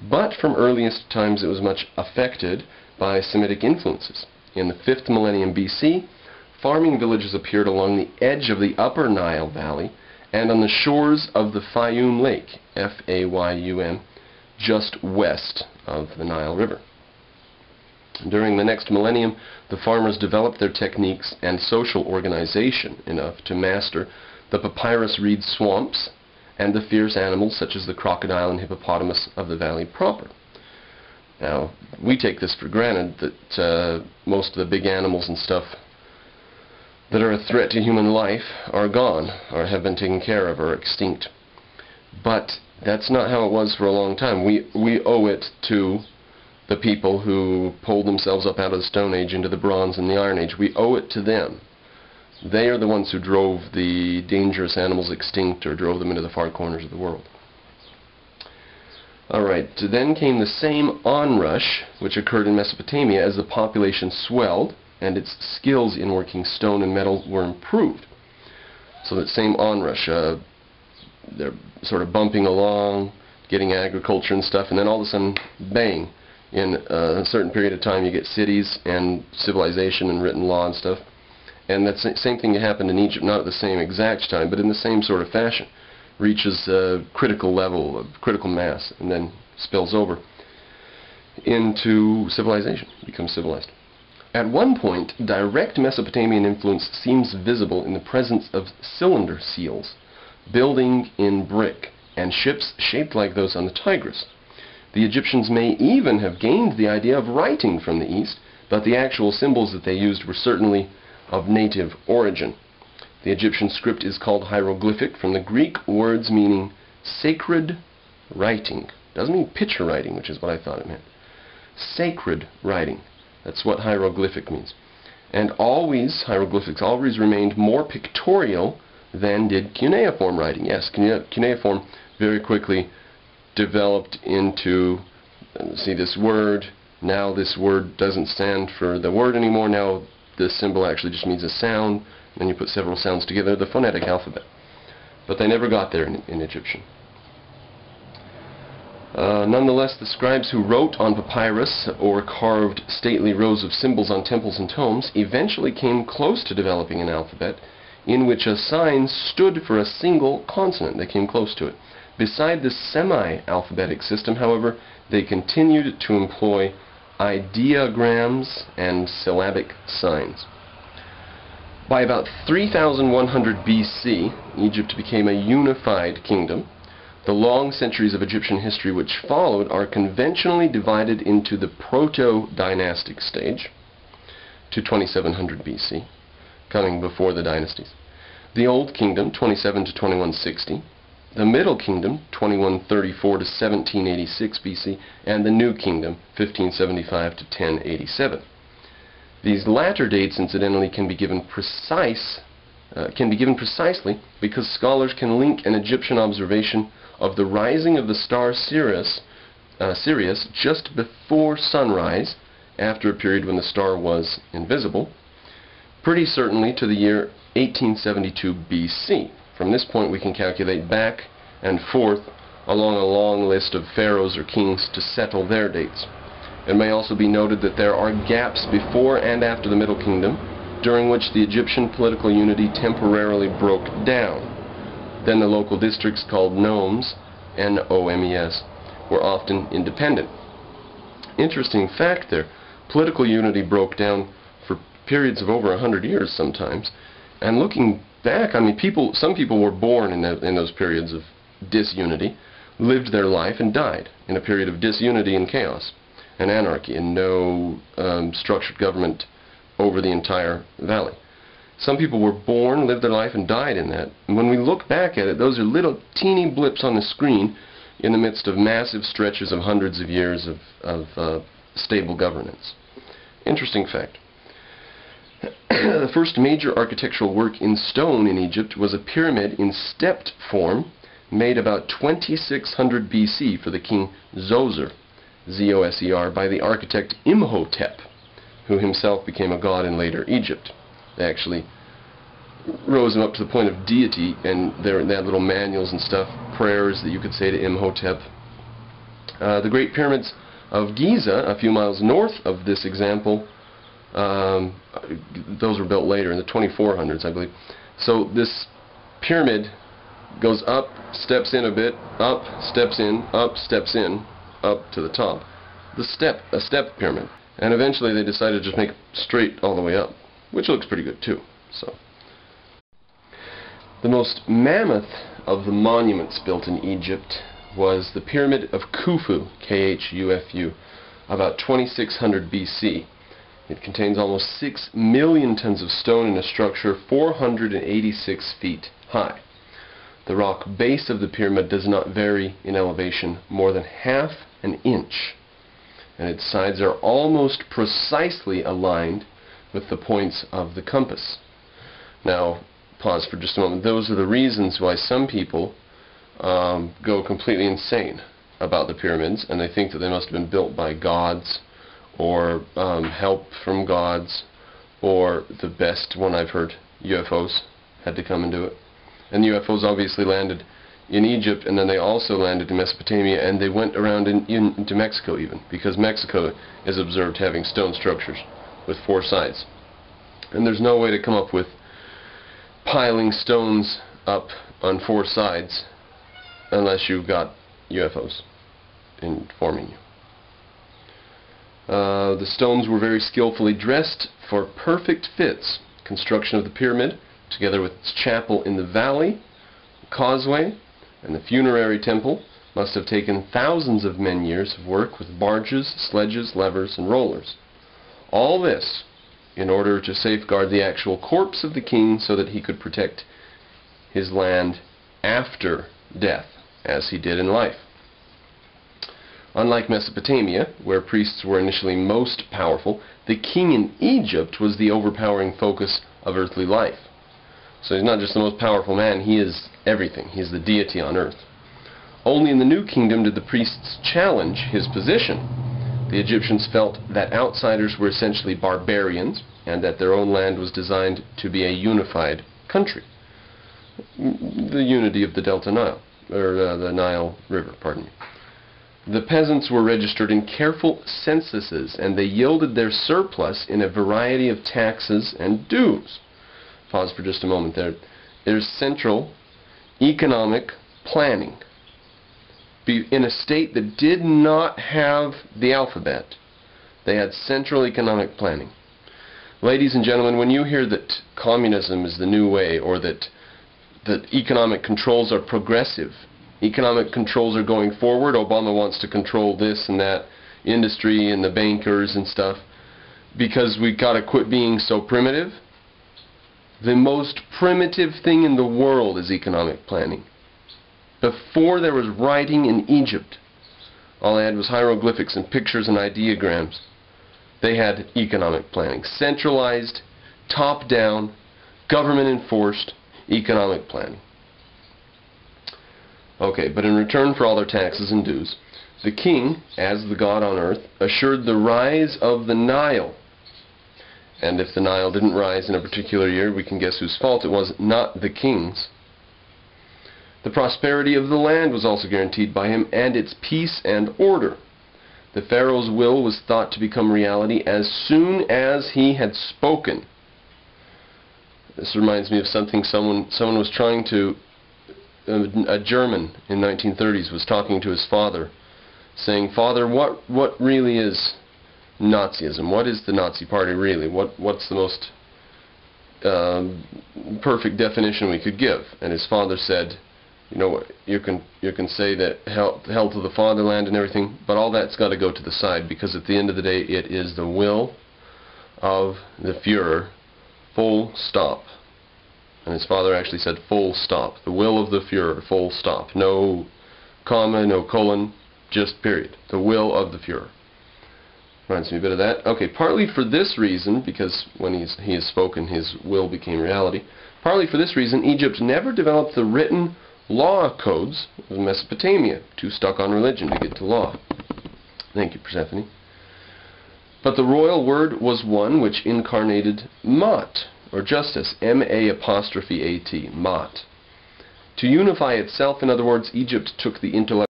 But from earliest times it was much affected by Semitic influences. In the 5th millennium BC, farming villages appeared along the edge of the upper Nile Valley and on the shores of the Fayum Lake, F-A-Y-U-M, just west of the Nile River. During the next millennium, the farmers developed their techniques and social organization enough to master the papyrus reed swamps and the fierce animals such as the crocodile and hippopotamus of the valley proper. Now, we take this for granted that most of the big animals and stuff that are a threat to human life are gone, or have been taken care of, or extinct. But that's not how it was for a long time. We owe it to the people who pulled themselves up out of the Stone Age into the Bronze and the Iron Age. We owe it to them. They are the ones who drove the dangerous animals extinct or drove them into the far corners of the world. Alright, then came the same onrush which occurred in Mesopotamia as the population swelled and its skills in working stone and metal were improved. So that same onrush, they're sort of bumping along, getting agriculture and stuff, and then all of a sudden, bang, in a certain period of time you get cities and civilization and written law and stuff. And that same thing happened in Egypt, not at the same exact time, but in the same sort of fashion. Reaches a critical level, a critical mass, and then spills over into civilization, becomes civilized. At one point, direct Mesopotamian influence seems visible in the presence of cylinder seals, building in brick, and ships shaped like those on the Tigris. The Egyptians may even have gained the idea of writing from the East, but the actual symbols that they used were certainly of native origin. The Egyptian script is called hieroglyphic from the Greek words meaning sacred writing. Doesn't mean picture writing, which is what I thought it meant. Sacred writing. That's what hieroglyphic means. And hieroglyphics always remained more pictorial than did cuneiform writing. Yes, cuneiform very quickly developed into, see this word, now this word doesn't stand for the word anymore, now this symbol actually just means a sound, and you put several sounds together, the phonetic alphabet. But they never got there in Egyptian. Nonetheless, the scribes who wrote on papyrus or carved stately rows of symbols on temples and tombs eventually came close to developing an alphabet in which a sign stood for a single consonant. They came close to it. Beside this semi-alphabetic system, however, they continued to employ ideograms and syllabic signs. By about 3100 BC, Egypt became a unified kingdom. The long centuries of Egyptian history which followed are conventionally divided into the proto-dynastic stage, to 2700 BC, coming before the dynasties. The Old Kingdom, 27 to 2160. The Middle Kingdom, 2134 to 1786 BC, and the New Kingdom, 1575 to 1087. These latter dates, incidentally, can be given precisely because scholars can link an Egyptian observation of the rising of the star Sirius just before sunrise, after a period when the star was invisible, pretty certainly to the year 1872 BC. From this point we can calculate back and forth along a long list of pharaohs or kings to settle their dates. It may also be noted that there are gaps before and after the Middle Kingdom, during which the Egyptian political unity temporarily broke down. Then the local districts called nomes, N-O-M-E-S, were often independent. Interesting fact there, political unity broke down for periods of over 100 years sometimes, and looking back, I mean, some people were born in those periods of disunity, lived their life and died in a period of disunity and chaos and anarchy and no structured government over the entire valley. Some people were born, lived their life, and died in that. And when we look back at it, those are little teeny blips on the screen in the midst of massive stretches of hundreds of years of stable governance. Interesting fact. The first major architectural work in stone in Egypt was a pyramid in stepped form made about 2600 BC for the king Zoser, Z-O-S-E-R, by the architect Imhotep, who himself became a god in later Egypt. They actually rose him up to the point of deity, and they had little manuals and stuff, prayers that you could say to Imhotep. The Great Pyramids of Giza, a few miles north of this example, those were built later in the 2400s, I believe. So this pyramid goes up, steps in a bit, up, steps in, up to the top. A step pyramid. And eventually they decided to just make it straight all the way up, which looks pretty good too. So, the most mammoth of the monuments built in Egypt was the Pyramid of Khufu, K-H-U-F-U, about 2600 BC. It contains almost 6 million tons of stone in a structure 486 feet high. The rock base of the pyramid does not vary in elevation more than half an inch, and its sides are almost precisely aligned with the points of the compass. Now, pause for just a moment. Those are the reasons why some people go completely insane about the pyramids, and they think that they must have been built by gods, or help from gods, or the best one I've heard, UFOs had to come and do it. And the UFOs obviously landed in Egypt, and then they also landed in Mesopotamia, and they went around into Mexico even, because Mexico is observed having stone structures with 4 sides. And there's no way to come up with piling stones up on 4 sides unless you've got UFOs informing you. The stones were very skillfully dressed for perfect fits. Construction of the pyramid, together with its chapel in the valley, causeway, and the funerary temple, must have taken thousands of men-years of work with barges, sledges, levers, and rollers. All this in order to safeguard the actual corpse of the king so that he could protect his land after death, as he did in life. Unlike Mesopotamia, where priests were initially most powerful, the king in Egypt was the overpowering focus of earthly life. So he's not just the most powerful man, he is everything. He's the deity on earth. Only in the new kingdom did the priests challenge his position. The Egyptians felt that outsiders were essentially barbarians, and that their own land was designed to be a unified country. The unity of the Delta Nile, or the Nile River, pardon me. The peasants were registered in careful censuses, and they yielded their surplus in a variety of taxes and dues. Pause for just a moment there. There's central economic planning. In a state that did not have the alphabet, they had central economic planning. Ladies and gentlemen, when you hear that communism is the new way, or that economic controls are progressive, economic controls are going forward, Obama wants to control this and that industry and the bankers and stuff, because we gotta quit being so primitive. The most primitive thing in the world is economic planning. Before there was writing in Egypt, all they had was hieroglyphics and pictures and ideograms. They had economic planning. Centralized, top-down, government-enforced economic planning. Okay, but in return for all their taxes and dues, the king, as the god on earth, assured the rise of the Nile. And if the Nile didn't rise in a particular year, we can guess whose fault it was, not the king's. The prosperity of the land was also guaranteed by him, and its peace and order. The pharaoh's will was thought to become reality as soon as he had spoken. This reminds me of something someone was trying to, a German in 1930s was talking to his father, saying, "Father, what really is Nazism? What is the Nazi Party really? What's the most perfect definition we could give?" And his father said, "You know what? You can say that hell to the fatherland and everything, but all that's got to go to the side, because at the end of the day, it is the will of the Führer, full stop." And his father actually said full stop. The will of the Führer, full stop. No comma, no colon, just period. The will of the Führer. Reminds me a bit of that. Okay, partly for this reason, because when he has spoken, his will became reality. Partly for this reason, Egypt never developed the written law codes of Mesopotamia. Too stuck on religion to get to law. Thank you, Persephone. But the royal word was one which incarnated Ma'at, or justice, M-A'-apostrophe-A-T, Ma'at. To unify itself, in other words, Egypt took the intellect